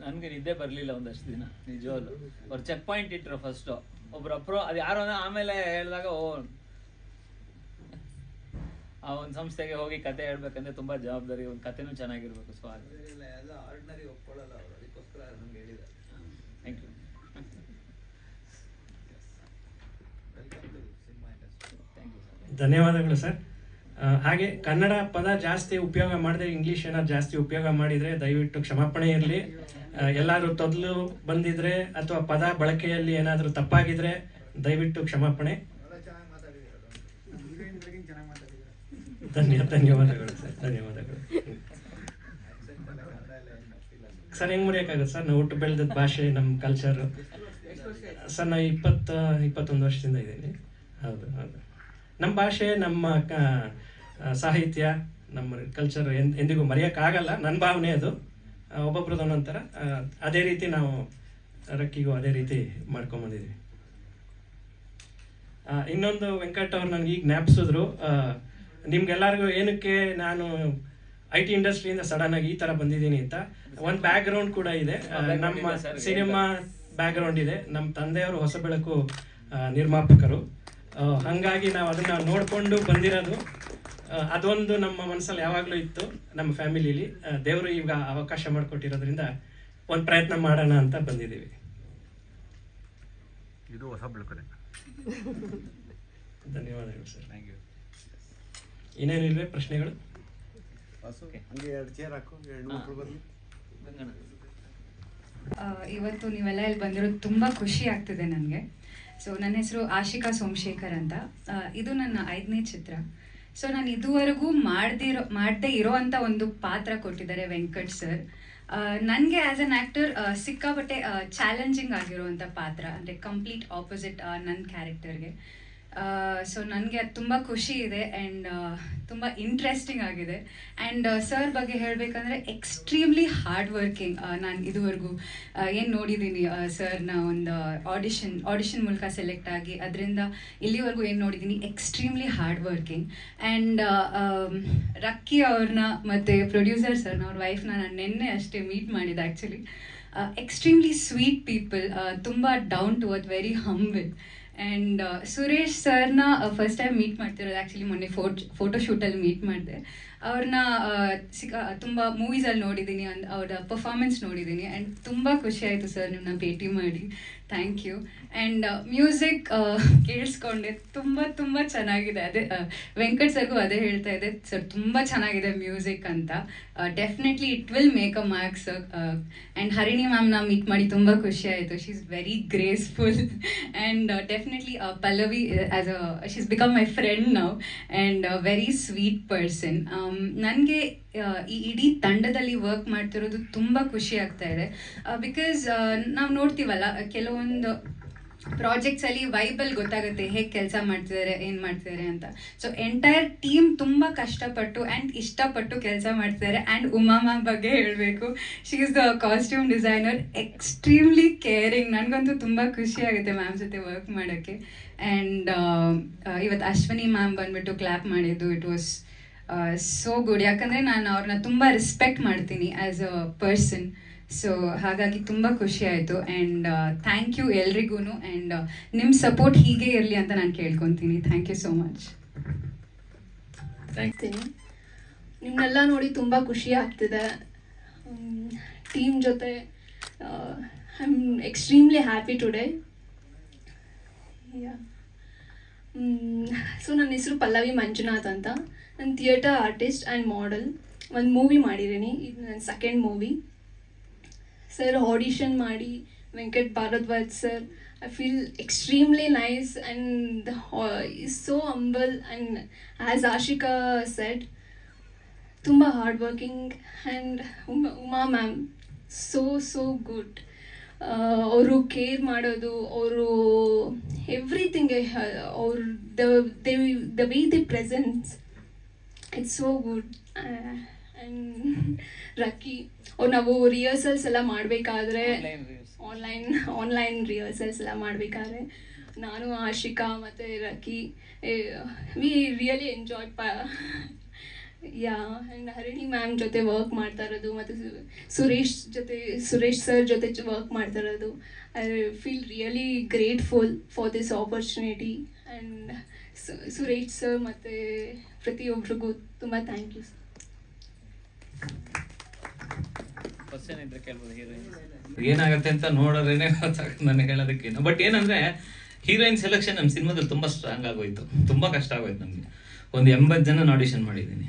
ನನಗೆ ನಿದ್ದೆ ಬರಲಿಲ್ಲ ಒಂದಷ್ಟು ದಿನ ನಿಜವಾಗ್ಲು. ಅವ್ರು ಚೆಕ್ ಪಾಯಿಂಟ್ ಇಟ್ಟರು ಫಸ್ಟು, ಒಬ್ರು ಅದು ಯಾರು ಅಂದ್ರೆ ಆಮೇಲೆ ಹೇಳಿದಾಗ ಆ ಒಂದು ಸಂಸ್ಥೆಗೆ ಹೋಗಿ ಕತೆ ಹೇಳ್ಬೇಕಂದ್ರೆ ತುಂಬ ಜವಾಬ್ದಾರಿ, ಒಂದು ಕತೆನೂ ಚೆನ್ನಾಗಿರ್ಬೇಕು. ಸೊ ಆರ್ಡಿನರಿ ಒಪ್ಕೊಳ್ಳಲ್ಲ ಅವರು, ಅದಕ್ಕೋಸ್ಕರ ನಮ್ಗೆ ಹೇಳಿದ್ದಾರೆ. Thank you. ಧನ್ಯವಾದಗಳು ಸರ್. ಹಾಗೆ ಕನ್ನಡ ಪದ ಜಾಸ್ತಿ ಉಪಯೋಗ ಮಾಡಿದ್ರೆ, ಇಂಗ್ಲೀಷ್ ಏನಾದ್ರು ಜಾಸ್ತಿ ಉಪಯೋಗ ಮಾಡಿದರೆ ದಯವಿಟ್ಟು ಕ್ಷಮಾಪಣೆ ಇರಲಿ. ಎಲ್ಲಾದರೂ ತೊದಲು ಬಂದಿದ್ರೆ ಅಥವಾ ಪದ ಬಳಕೆಯಲ್ಲಿ ಏನಾದರೂ ತಪ್ಪಾಗಿದ್ರೆ ದಯವಿಟ್ಟು ಕ್ಷಮಾಪಣೆ. ಧನ್ಯವಾದಗಳು ಸರ್, ಧನ್ಯವಾದಗಳು ಸರ್. ಹೆಂಗೆ ಮುರಿಯೋಕ್ಕಾಗುತ್ತೆ ಸರ್, ನಾವು ಹುಟ್ಟು ಬೆಳೆದ ಭಾಷೆ, ನಮ್ಮ ಕಲ್ಚರು ಸರ್. ನಾವು 21 ವರ್ಷದಿಂದ ಇದ್ದೀನಿ. ಹೌದು. ನಮ್ಮ ಭಾಷೆ, ನಮ್ಮ ಸಾಹಿತ್ಯ, ನಮ್ಮ ಕಲ್ಚರ್ ಎಂದಿಗೂ ಮರೆಯೋಕ್ಕಾಗಲ್ಲ. ನನ್ನ ಭಾವನೆ ಅದು. ಒಬ್ಬೊಬ್ರದ್ದು ಒಂದೊಂಥರ. ಅದೇ ರೀತಿ ನಾವು ರಕ್ಕಿಗೂ ಅದೇ ರೀತಿ ಮಾಡ್ಕೊಂಬಂದಿದ್ವಿ. ಇನ್ನೊಂದು ವೆಂಕಟ್ ಅವ್ರು ನನಗೆ ಈಗ ಜ್ಞಾಪಿಸಿದ್ರು, ನಿಮ್ಗೆಲ್ಲರಿಗೂ ಏನಕ್ಕೆ ನಾನು IT ಇಂಡಸ್ಟ್ರಿಯಿಂದ ಸಡನ್ ಆಗಿ ಈ ಥರ ಬಂದಿದ್ದೀನಿ ಅಂತ. ಒಂದು ಬ್ಯಾಕ್ಗ್ರೌಂಡ್ ಕೂಡ ಇದೆ, ನಮ್ಮ ಸಿನಿಮಾ ಬ್ಯಾಕ್ಗ್ರೌಂಡ್ ಇದೆ. ನಮ್ಮ ತಂದೆಯವರು ಹೊಸ ಬೆಳಕು ನಿರ್ಮಾಪಕರು. ಹಾಗಾಗಿ ನಾವು ಅದನ್ನು ನೋಡಿಕೊಂಡು ಬಂದಿರೋದು. ಅದೊಂದು ನಮ್ಮ ಮನಸ್ಸಲ್ಲಿ ಯಾವಾಗಲೂ ಇತ್ತು ನಮ್ಮ ಫ್ಯಾಮಿಲಿಲಿ. ದೇವರು ಈಗ ಅವಕಾಶ ಮಾಡಿಕೊಟ್ಟಿರೋದ್ರಿಂದ ಒಂದು ಪ್ರಯತ್ನ ಮಾಡೋಣ ಅಂತ ಬಂದಿದ್ದೀವಿ. ಇದು ಹೊಸ ಬೆಳಕನೆ. ಧನ್ಯವಾದಗಳು ಸರ್. Thank you. ಇನ್ನೇನಿಲ್ವೇ ಪ್ರಶ್ನೆಗಳು? ಇವತ್ತು ನೀವೆಲ್ಲ ಇಲ್ಲಿ ಬಂದಿರೋದು ತುಂಬ ಖುಷಿ ಆಗ್ತಿದೆ ನನಗೆ. ಸೊ ನನ್ನ ಹೆಸರು ಆಶಿಕಾ ಸೋಮಶೇಖರ್ ಅಂತ. ಇದು ನನ್ನ 5ನೇ ಚಿತ್ರ. ಸೊ ನಾನು ಇದುವರೆಗೂ ಮಾಡದೇ ಇರೋವಂಥ ಒಂದು ಪಾತ್ರ ಕೊಟ್ಟಿದ್ದಾರೆ ವೆಂಕಟ್ ಸರ್. ನನಗೆ ಆ್ಯಸ್ ಅನ್ ಆ್ಯಕ್ಟರ್ ಸಿಕ್ಕಾಪಟ್ಟೆ ಚಾಲೆಂಜಿಂಗ್ ಆಗಿರುವಂಥ ಪಾತ್ರ, ಅಂದರೆ ಕಂಪ್ಲೀಟ್ ಆಪೋಸಿಟ್ ನನ್ನ ಕ್ಯಾರೆಕ್ಟರ್ಗೆ. ಸೊ ನನಗೆ ಅದು ತುಂಬ ಖುಷಿ ಇದೆ ಆ್ಯಂಡ್ ತುಂಬ ಇಂಟ್ರೆಸ್ಟಿಂಗ್ ಆಗಿದೆ. ಆ್ಯಂಡ್ ಸರ್ ಬಗ್ಗೆ ಹೇಳಬೇಕಂದ್ರೆ ಎಕ್ಸ್ಟ್ರೀಮ್ಲಿ ಹಾರ್ಡ್ ವರ್ಕಿಂಗ್. ನಾನು ಇದುವರೆಗೂ ಏನು ನೋಡಿದ್ದೀನಿ ಸರ್ನ ಒಂದು ಆಡಿಷನ್ ಮೂಲಕ ಸೆಲೆಕ್ಟ್ ಆಗಿ ಅದರಿಂದ ಇಲ್ಲಿವರೆಗೂ ಏನು ನೋಡಿದ್ದೀನಿ, ಎಕ್ಸ್ಟ್ರೀಮ್ಲಿ ಹಾರ್ಡ್ ವರ್ಕಿಂಗ್. ಆ್ಯಂಡ್ ರಕ್ಕಿ ಅವ್ರನ್ನ ಮತ್ತು ಪ್ರೊಡ್ಯೂಸರ್ ಸರ್ನ ಅವ್ರ ವೈಫ್ನ ನಾನು ನಿನ್ನೆ ಅಷ್ಟೇ ಮೀಟ್ ಮಾಡಿದ್ದೆ ಆ್ಯಕ್ಚುಲಿ. ಎಕ್ಸ್ಟ್ರೀಮ್ಲಿ ಸ್ವೀಟ್ ಪೀಪಲ್, ತುಂಬ down to earth, very humble. And Suresh ಸರ್ನ ಫಸ್ಟ್ ಟೈಮ್ ಮೀಟ್ ಮಾಡ್ತಿರೋದು ಆ್ಯಕ್ಚುಲಿ ಮೊನ್ನೆ ಫೋಟೋಶೂಟಲ್ಲಿ ಮೀಟ್ ಮಾಡಿದೆ. ಅವ್ರನ್ನ ತುಂಬ ಮೂವೀಸಲ್ಲಿ ನೋಡಿದ್ದೀನಿ, ಅವ್ರ ಪರ್ಫಾರ್ಮೆನ್ಸ್ ನೋಡಿದ್ದೀನಿ. ಆ್ಯಂಡ್ ತುಂಬ ಖುಷಿ ಆಯಿತು ಸರ್ ನಿಮ್ಮನ್ನ ಭೇಟಿ ಮಾಡಿ. Thank you. ಆ್ಯಂಡ್ ಮ್ಯೂಸಿಕ್ ಕೇಳಿಸ್ಕೊಂಡೆ, ತುಂಬ ಚೆನ್ನಾಗಿದೆ. ಅದೇ ವೆಂಕಟ್ ಸರ್ಗೂ ಅದೇ ಹೇಳ್ತಾ ಇದೆ, ಸರ್ ತುಂಬ ಚೆನ್ನಾಗಿದೆ ಮ್ಯೂಸಿಕ್ ಅಂತ. Definitely it will make a mark sir. And Harini ಮ್ಯಾಮ್ನ ಮೀಟ್ ಮಾಡಿ ತುಂಬ ಖುಷಿ ಆಯಿತು. She is very graceful. And definitely Pallavi she is become my friend now and very sweet person. ನನಗೆ ಈ ಇಡೀ ತಂಡದಲ್ಲಿ ವರ್ಕ್ ಮಾಡ್ತಿರೋದು ತುಂಬ ಖುಷಿ ಆಗ್ತಾ ಇದೆ. ಬಿಕಾಸ್ ನಾವು ನೋಡ್ತೀವಲ್ಲ ಕೆಲವೊಂದು ಪ್ರಾಜೆಕ್ಟ್ಸಲ್ಲಿ ವೈಬಲ್ಲಿ ಗೊತ್ತಾಗುತ್ತೆ ಹೇಗೆ ಕೆಲಸ ಮಾಡ್ತಿದ್ದಾರೆ, ಏನು ಮಾಡ್ತಿದ್ದಾರೆ ಅಂತ. ಸೊ ಎಂಟೈರ್ ಟೀಮ್ ತುಂಬ ಕಷ್ಟಪಟ್ಟು ಆ್ಯಂಡ್ ಇಷ್ಟಪಟ್ಟು ಕೆಲಸ ಮಾಡ್ತಿದ್ದಾರೆ. ಆ್ಯಂಡ್ ಉಮಾ ಮ್ಯಾಮ್ ಬಗ್ಗೆ ಹೇಳಬೇಕು, she is the costume designer, extremely caring. ನನಗಂತೂ ತುಂಬ ಖುಷಿ ಆಗುತ್ತೆ ಮ್ಯಾಮ್ ಜೊತೆ ವರ್ಕ್ ಮಾಡೋಕ್ಕೆ. ಆ್ಯಂಡ್ ಇವತ್ತು ಅಶ್ವಿನಿ ಮ್ಯಾಮ್ ಬಂದುಬಿಟ್ಟು ಕ್ಲಾಪ್ ಮಾಡಿದ್ದು, ಇಟ್ ವಾಸ್ ಸೋ ಗುಡ್. ಯಾಕಂದರೆ ನಾನು ಅವ್ರನ್ನ ತುಂಬ ರೆಸ್ಪೆಕ್ಟ್ ಮಾಡ್ತೀನಿ ಆ್ಯಸ್ ಅ ಪರ್ಸನ್. ಸೊ ಹಾಗಾಗಿ ತುಂಬ ಖುಷಿ ಆಯಿತು. ಆ್ಯಂಡ್ ಥ್ಯಾಂಕ್ ಯು ಎಲ್ರಿಗೂ. ಆ್ಯಂಡ್ ನಿಮ್ಮ ಸಪೋರ್ಟ್ ಹೀಗೆ ಇರಲಿ ಅಂತ ನಾನು ಕೇಳ್ಕೊತೀನಿ. Thank you so much. ನಿಮ್ಮನ್ನೆಲ್ಲ ನೋಡಿ ತುಂಬ ಖುಷಿ ಆಗ್ತಿದೆ. ಟೀಮ್ ಜೊತೆ I am extremely happy today. So ನನ್ನ ಹೆಸರು ಪಲ್ಲವಿ ಮಂಜುನಾಥ್ ಅಂತ. ನಾನು ಥಿಯೇಟರ್ ಆರ್ಟಿಸ್ಟ್ ಆ್ಯಂಡ್ ಮಾಡೆಲ್. ಒಂದು ಮೂವಿ ಮಾಡಿದ್ದೀನಿ, ಇದು ನನ್ನ ಸೆಕೆಂಡ್ ಮೂವಿ. ಸರ್ ಆಡಿಷನ್ ಮಾಡಿ Venkat Bharadwaj sir, I feel extremely nice and is so humble, and as Ashika said, tumba hardworking, and Uma ma'am so good. ಅವರು ಕೇರ್ ಮಾಡೋದು, ಅವರು ಎವ್ರಿಥಿಂಗ್, ಅವ್ರ the way they presence, it's so good. And Rakki ಅವ್ರು ನಾವು rehearsals ಎಲ್ಲ ಮಾಡಬೇಕಾದ್ರೆ, online rehearsals ಎಲ್ಲ ಮಾಡಬೇಕಾದ್ರೆ ನಾನು, ಆಶಿಕಾ ಮತ್ತು Rakki, we really enjoy and Harini ma'am ಜೊತೆ ವರ್ಕ್ ಮಾಡ್ತಾ ಇರೋದು ಮತ್ತು ಸುರೇಶ್ ಸರ್ ಜೊತೆ ವರ್ಕ್ ಮಾಡ್ತಾ ಇರೋದು, I feel really grateful for this opportunity. And Suresh sir ಮತ್ತು ಪ್ರತಿಯೊಬ್ಬರಿಗೂ ತುಂಬ ಥ್ಯಾಂಕ್ ಯು. ಏನಾಗತ್ತೆ ಅಂತ ನೋಡೋರೇನೆ ನನಗೆ ಹೇಳೋದಕ್ಕೇನು. ಬಟ್ ಏನಂದ್ರೆ ಹೀರೋಯಿನ್ ಸೆಲೆಕ್ಷನ್ ನಮ್ಮ ಸಿನಿಮಾದಲ್ಲಿ ತುಂಬ ಸ್ಟ್ರಾಂಗ್ ಆಗೋಯ್ತು, ತುಂಬ ಕಷ್ಟ ಆಗೋಯ್ತು ನಮಗೆ. ಒಂದು 80 ಜನ ಆಡಿಷನ್ ಮಾಡಿದ್ದೀನಿ,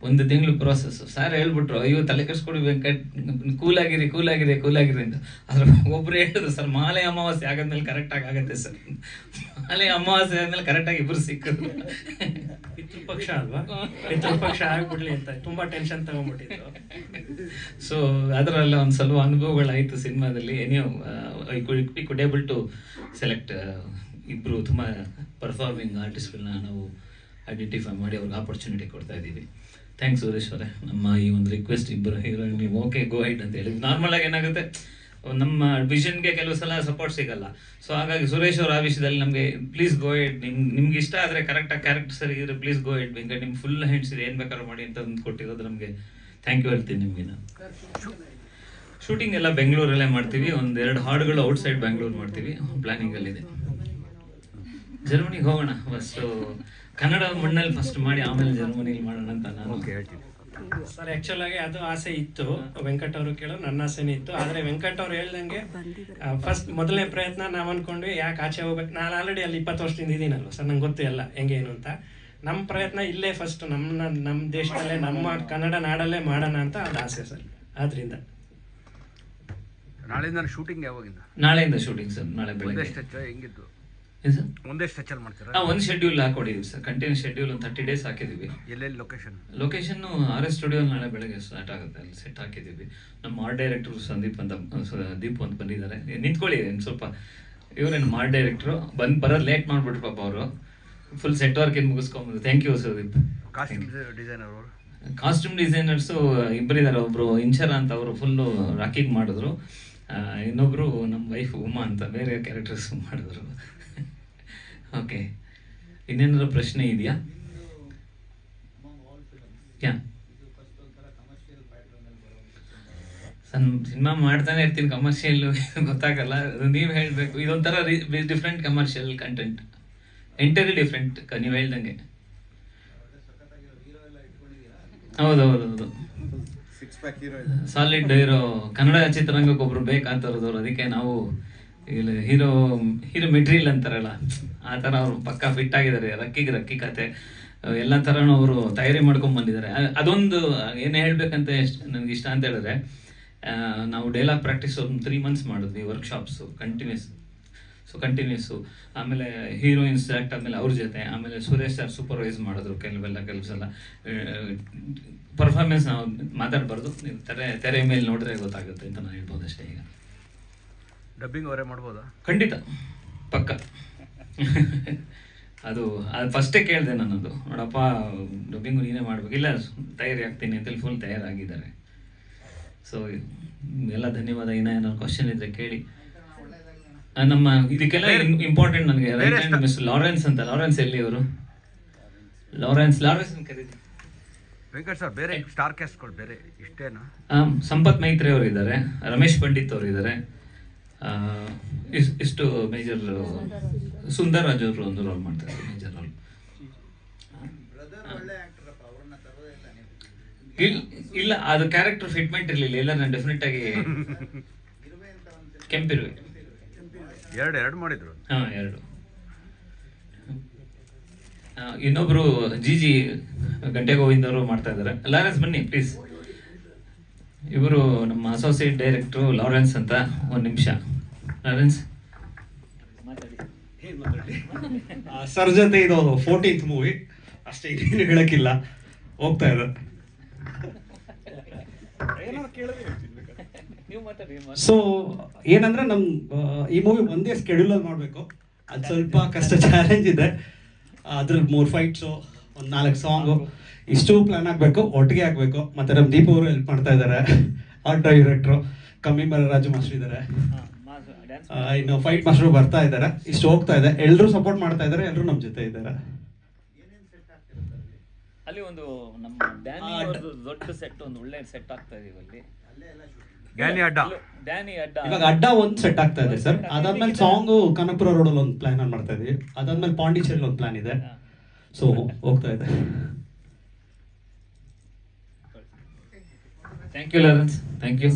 1 ತಿಂಗಳು ಪ್ರೋಸೆಸ್. ಸರ್ ಹೇಳ್ಬಿಟ್ರು, ಅಯ್ಯೋ ತಲೆ ಕೆಡಿಸ್ಕೊಡಿ ವೆಂಕಟ್, ಕೂಲಾಗಿರಿ ಅಂತ. ಅದ್ರ ಒಬ್ರು ಹೇಳಿದ್ರು, ಸರ್ ಮಾಲೆ ಅಮಾವಾಸ್ಯೆ ಆಗಾದ್ಮೇಲೆ ಕರೆಕ್ಟಾಗಿ ಆಗುತ್ತೆ ಸರ್. ಮಾಲೆ ಅಮಾವಾಸ್ಯೆ ಆದ್ಮೇಲೆ ಕರೆಕ್ಟಾಗಿ ಇಬ್ಬರು ಸಿಕ್ಕಿದ್ರು. ಪಿತೃಪಕ್ಷ ಅಲ್ವಾ, ಪಿತೃಪಕ್ಷ ಆಗ್ಬಿಡ್ಲಿ ಅಂತ ತುಂಬಾ ಟೆನ್ಷನ್ ತಗೊಂಡ್ಬಿಟ್ಟಿದ್ರು. ಸೊ ಅದರಲ್ಲ ಒಂದು ಸ್ವಲ್ಪ ಅನುಭವಗಳಾಯಿತು ಸಿನಿಮಾದಲ್ಲಿ. We could able to select ಇಬ್ಬರು ತುಂಬ ಪರ್ಫಾರ್ಮಿಂಗ್ ಆರ್ಟಿಸ್ಟ್ಗಳನ್ನ ನಾವು ಐಡೆಂಟಿಫೈ ಮಾಡಿ ಅವ್ರಿಗೆ ಆಪರ್ಚುನಿಟಿ ಕೊಡ್ತಾ ಇದ್ದೀವಿ. ಥ್ಯಾಂಕ್ಸ್ ಸುರೇಶ್ ಅವರೇ, ನಮ್ಮ ಈ ಒಂದು ರಿಕ್ವೆಸ್ಟ್ ಇಬ್ಬರು ಹೀರೋಯಿನ್ ನೀವು ಓಕೆ ಗೋ ಹೈಡ್ ಅಂತ ಹೇಳಿದ್ವಿ. ನಾರ್ಮಲಾಗಿ ಏನಾಗುತ್ತೆ, ನಮ್ಮ ವಿಷನ್ಗೆ ಕೆಲವು ಸಲ ಸಪೋರ್ಟ್ ಸಿಗಲ್ಲ. ಸೊ ಹಾಗಾಗಿ ಸುರೇಶ್ ಅವ್ರ ಆ ವಿಷಯದಲ್ಲಿ ನಮಗೆ ಪ್ಲೀಸ್ ಗೋ ಹೆಡ್, ನಿಮ್ಗೆ ಇಷ್ಟ ಆದರೆ ಕರೆಕ್ಟಾಗಿ ಕ್ಯಾರೆಕ್ಟರ್ ಸರಿ ಇದ್ರೆ ಪ್ಲೀಸ್ ಗೋ ಹೆಡ್ ವೆಂಕಟ್, ನಿಮ್ಗೆ ಫುಲ್ ಹ್ಯಾಂಡ್ಸ್ ಇದೆ, ಏನು ಬೇಕಾದ್ರೂ ಮಾಡಿ ಅಂತ ಒಂದು ಕೊಟ್ಟಿರೋದು ನಮಗೆ ಥ್ಯಾಂಕ್ ಯು ಹೇಳ್ತೀನಿ ನಿಮಗೆ. ನಾನು ಶೂಟಿಂಗ್ ಎಲ್ಲ ಬೆಂಗಳೂರಲ್ಲೇ ಮಾಡ್ತೀವಿ, 1-2 ಹಾಡುಗಳು ಔಟ್ಸೈಡ್ ಬೆಂಗಳೂರು ಮಾಡ್ತೀವಿ, ಪ್ಲಾನಿಂಗಲ್ಲಿದೆ. ಜರ್ಮನಿಗೆ ಹೋಗೋಣ ಫಸ್ಟು, ಕನ್ನಡ ಮಣ್ಣಲ್ಲಿ ಫಸ್ಟ್ ಮಾಡಿ ಆಮೇಲೆ ಜರ್ಮನಿಲಿ ಮಾಡೋಣ ಅಂತ ನಾನು ಹೇಳ್ತೀನಿ ಸರ್. ಆ್ಯಕ್ಚುಲ್ ಆಗಿ ಅದು ಆಸೆ ಇತ್ತು, ವೆಂಕಟ್ ಅವರು ಕೇಳೋ ನನ್ನ ಆಸೆನೇ ಇತ್ತು. ಆದರೆ ವೆಂಕಟ್ ಅವ್ರು ಹೇಳ್ದಂಗೆ ಫಸ್ಟ್ ಮೊದಲನೇ ಪ್ರಯತ್ನ ನಾವು ಅಂದ್ಕೊಂಡ್ವಿ, ಯಾಕೆ ಆಚೆ ಹೋಗ್ಬೇಕು, ನಾನು ಆಲ್ರೆಡಿ ಅಲ್ಲಿ 20 ವರ್ಷದಿಂದ ಇದ್ದೀನಲ್ವ ಸರ್, ನಂಗೆ ಗೊತ್ತು ಎಲ್ಲ ಹೆಂಗೇನು ಅಂತ. ನಮ್ಮ ಪ್ರಯತ್ನ ಇಲ್ಲೇ ಫಸ್ಟ್ ನಮ್ಮ ದೇಶದಲ್ಲೇ, ನಮ್ಮ ಕನ್ನಡ ನಾಡಲ್ಲೇ ಮಾಡೋಣ ಅಂತ ಅದು ಆಸೆ ಸರ್. ಆದ್ರಿಂದ ನಾಳೆಯಿಂದ ಶೂಟಿಂಗ್ ಯಾವಾಗಿಂದ? ನಾಳೆಯಿಂದ ಶೂಟಿಂಗ್ ಸರ್, ನಾಳೆ ಬೆಳಗ್ಗೆ. ಹೆಂಗಿತ್ತು ಸರ್? ಒಂದೇ ಸ್ಟ್ರೆಚಲ್ಲಿ ಮಾಡ್ತೀರಾ? ಒಂದು ಶೆಡ್ಯೂಲ್ ಹಾಕೊಂಡಿದ್ದೀವಿ ಸರ್, ಕಂಟಿನ್ಯೂ ಶೆಡ್ಯೂಲ್ ಒಂದು 30 days ಹಾಕಿದ್ದೀವಿ. ಎಲ್ಲೆಲ್ಲಿ ಲೊಕೇಶನ್ RS ಸ್ಟುಡಿಯೋ ನಾಳೆ ಬೆಳಗ್ಗೆ ಸ್ಟಾರ್ಟ್ ಆಗುತ್ತೆ, ಅಲ್ಲಿ ಸೆಟ್ ಹಾಕಿದ್ದೀವಿ. ನಮ್ಮ ಆರ್ಟ್ ಡೈರೆಕ್ಟರ್ ದೀಪ್ ಅಂತ ಬಂದಿದ್ದಾರೆ. ನಿಂತ್ಕೊಳ್ಳಿ, ಸ್ವಲ್ಪ ಇವರೇನು ಮಾರ್ಟ್ ಡೈರೆಕ್ಟ್ರು ಬರೋದು ಲೇಟ್ ಮಾಡಿಬಿಟ್ರು ಪಾಪ ಅವರು. ಫುಲ್ ಸೆಟ್ ವರ್ಕ್ ಏನು ಮುಗಿಸ್ಕೊಂಬಂದು. Thank you Sudeep. Costume designer ಅವರು ಕಾಸ್ಟ್ಯೂಮ್ ಡಿಸೈನರ್ಸು ಇಬ್ಬರಿದ್ದಾರೆ. ಒಬ್ಬರು ಇಂಚರ ಅಂತ ಅವರು ಫುಲ್ಲು ರಾಕಿಂಗ್ ಮಾಡಿದ್ರು, ಇನ್ನೊಬ್ಬರು ನಮ್ಮ ವೈಫ್ ಉಮಾ ಅಂತ ಬೇರೆ ಕ್ಯಾರೆಕ್ಟರ್ಸ್ ಮಾಡಿದ್ರು. ಓಕೆ, ಇನ್ನೇನಾದ್ರು ಪ್ರಶ್ನೆ ಇದೆಯಾ? ಯಾ ಸಿನಿಮಾ ಮಾಡ್ತಾನೆ ಇರ್ತೀನಿ, ಕಮರ್ಷಿಯಲ್ ಗೊತ್ತಾಗಲ್ಲ, ನೀವು ಹೇಳಬೇಕು. ಇದೊಂಥರ different commercial content, entirely different. ನೀವು ಹೇಳ್ದಂಗೆ ಹೌದೌದೌದು, ಸಾಲಿಡ್ ಹೀರೋ. ಕನ್ನಡ ಚಿತ್ರರಂಗಕ್ಕೆ ಒಬ್ರು ಬೇಕಾಗ್ತಾರದವ್ರು, ಅದಕ್ಕೆ ನಾವು ಇಲ್ಲಿ ಹೀರೋ ಮೆಟೀರಿಯಲ್ ಅಂತಾರಲ್ಲ ಆ ಥರ ಅವರು ಪಕ್ಕಾ ಫಿಟ್ ಆಗಿದ್ದಾರೆ. ರಕ್ಕಿ ಕತೆ ಎಲ್ಲ ಥರನೂ ಅವರು ತಯಾರಿ ಮಾಡ್ಕೊಂಡು ಬಂದಿದ್ದಾರೆ. ಅದೊಂದು ಏನು ಹೇಳ್ಬೇಕಂತ ನನಗೆ ಇಷ್ಟ ಅಂತ ಹೇಳಿದ್ರೆ, ನಾವು ಡೈಲಾಗ್ ಪ್ರಾಕ್ಟೀಸ್ ಒಂದು 3 months ಮಾಡಿದ್ವಿ, ವರ್ಕ್ಶಾಪ್ಸು ಕಂಟಿನ್ಯೂಸು. ಆಮೇಲೆ ಹೀರೋಯಿನ್ಸ್ ಸೆಲೆಕ್ಟ್ ಆದಮೇಲೆ ಅವ್ರ ಜೊತೆ, ಆಮೇಲೆ ಸುರೇಶ್ ಸರ್ ಸೂಪರ್ವೈಸ್ ಮಾಡಿದ್ರು ಕೆಲಸ ಎಲ್ಲ. ಪರ್ಫಾರ್ಮೆನ್ಸ್ ನಾವು ಮಾತಾಡಬಾರ್ದು, ನೀವು ತೆರೆ ಮೇಲೆ ನೋಡಿದ್ರೆ ಗೊತ್ತಾಗುತ್ತೆ ಅಂತ ನಾನು ಹೇಳ್ಬೋದು ಅಷ್ಟೇ. ಈಗ ಡಬ್ಬಿಂಗ್ ಅವರೇ ಮಾಡ್ಬೋದಾ? ಖಂಡಿತ, ಪಕ್ಕ. ಅದು ಫಸ್ಟೇ ಕೇಳಿದೆ ನನ್ನದು, ನೋಡಪ್ಪ ಡಬ್ಬಿಂಗು ನೀನೇ ಮಾಡ್ಬೇಕಿಲ್ಲ, ತಯಾರಿ ಆಗ್ತೀನಿ ಅಂತೇಳಿ ಫುಲ್ ತಯಾರಾಗಿದ್ದಾರೆ. ಸೊ ಎಲ್ಲ ಧನ್ಯವಾದ. ಏನಾದ್ರು ಕ್ವಶನ್ ಇದ್ರೆ ಕೇಳಿ. ನಮ್ಮ ಇದಕ್ಕೆಲ್ಲ ಇಂಪಾರ್ಟೆಂಟ್ ನನಗೆ ರೈಟ್ ಹ್ಯಾಂಡ್ ಮಿಸ್ ಲಾರೆನ್ಸ್ ಅಂತ. ಲಾರೆನ್ಸ್ ಎಲ್ಲಿ ಅವರು? ಲಾರೆನ್ಸ್ ಕರೀತಿ. ವೆಂಕಟ್ ಸರ್, ಬೇರೆ ಸ್ಟಾರ್ ಕ್ಯಾಸ್ಟ್ಗಳು ಬೇರೆ ಇಷ್ಟೇನಾ? ಸಂಪತ್ ಮೈತ್ರಿ ಅವರು ಇದ್ದಾರೆ, ರಮೇಶ್ ಪಂಡಿತ್ ಅವರು ಇದ್ದಾರೆ, ಇಷ್ಟು ಮೇಜರ್. ಸುಂದರ್ ರಾಜ್ ಅವರು ಒಂದು ರೋಲ್ ಮಾಡ್ತಾರೆ, ಮೇಜರ್ ರೋಲ್. ಇಲ್ಲ, ಅದು ಕ್ಯಾರೆಕ್ಟರ್ ಫಿಟ್ಮೆಂಟ್ ಇರಲಿಲ್ಲ. ಇಲ್ಲ, ನಾನು ಡೆಫಿನೆಟ್ ಆಗಿ ಕೆಂಪಿರುವೆ ಎರಡು ಮಾಡಿದ್ರು. ಹಾಂ, 2. ಇನ್ನೊಬ್ರು ಜಿ ಗಂಟೆ ಗೋವಿಂದ್ ಅವರು ಮಾಡ್ತಾ ಇದ್ದಾರೆ. ಲಾರೆನ್ಸ್ ಬನ್ನಿ ಪ್ಲೀಸ್. ಇವರು ನಮ್ಮ ಅಸೋಸಿಯೇಟ್ ಡೈರೆಕ್ಟ್ರು ಲಾರೆನ್ಸ್ ಅಂತ. 1 ನಿಮಿಷ ಲಾರೆನ್ಸ್ ಸರ್ ಜೊತೆ ಇದು 14th ಮೂವಿ ಅಷ್ಟೇ, ಇನ್ನೇನು ಹೇಳಕ್ಕಿಲ್ಲ, ಹೋಗ್ತಾ ಇದೆ. ಸೊ ಏನಂದ್ರೆ ಈ ಮೂವಿ ಒಂದೇ ಸ್ಕೆಡ್ಯೂಲಲ್ಲಿ ಮಾಡಬೇಕು, ಅದು ಸ್ವಲ್ಪ ಕಷ್ಟ, ಚಾಲೆಂಜ್ ಇದೆ. ಅದ್ರಲ್ಲಿ 3 ಫೈಟ್ಸು, ಒಂದು 4 ಸಾಂಗು, ಇಷ್ಟು ಪ್ಲಾನ್ ಆಗಬೇಕು, ಒಟ್ಟಿಗೆ ಆಗಬೇಕು. ಮತ್ತು ನಮ್ಮ ದೀಪ ಅವರು ಹೆಲ್ಪ್ ಮಾಡ್ತಾ ಇದ್ದಾರೆ, ಆರ್ಟ್ ಡೈರೆಕ್ಟ್ರು. ಕಮ್ಮಿ ರಾಜು ಮಾಸ್ಟರ್ ಇದ್ದಾರೆ, ಇನ್ನು ಫೈಟ್ ಮಾಸ್ಟರ್ ಬರ್ತಾ ಇದ್ದಾರೆ. ಇಷ್ಟು ಹೋಗ್ತಾ ಇದೆ, ಎಲ್ಲರೂ ಸಪೋರ್ಟ್ ಮಾಡ್ತಾ ಇದ್ದಾರೆ, ಎಲ್ಲರೂ ನಮ್ಮ ಜೊತೆ ಇದ್ದಾರೆ. ಅಲ್ಲಿ ಒಂದು ನಮ್ಮ ದೊಡ್ಡ ಸೆಟ್, ಒಂದು ಒಳ್ಳೆ ಸೆಟ್ ಆಗ್ತಾ ಇದೀವಿ ಅಲ್ಲಿ. ಇವಾಗ ಅಡ್ಡ ಒಂದು ಸೆಟ್ ಆಗ್ತಾ ಇದೆ ಸರ್. ಅದಾದ್ಮೇಲೆ ಸಾಂಗು ಕನಕಪುರ ರೋಡಲ್ಲಿ ಒಂದು ಪ್ಲಾನ್ ಮಾಡ್ತಾ ಇದೀವಿ. ಅದಾದ್ಮೇಲೆ ಪಾಂಡಿಚೇರಿ ಒಂದು ಪ್ಲಾನ್ ಇದೆ. ಸೊ ಹೋಗ್ತಾ ಇದೆ. Thank you Lawrence, thank you.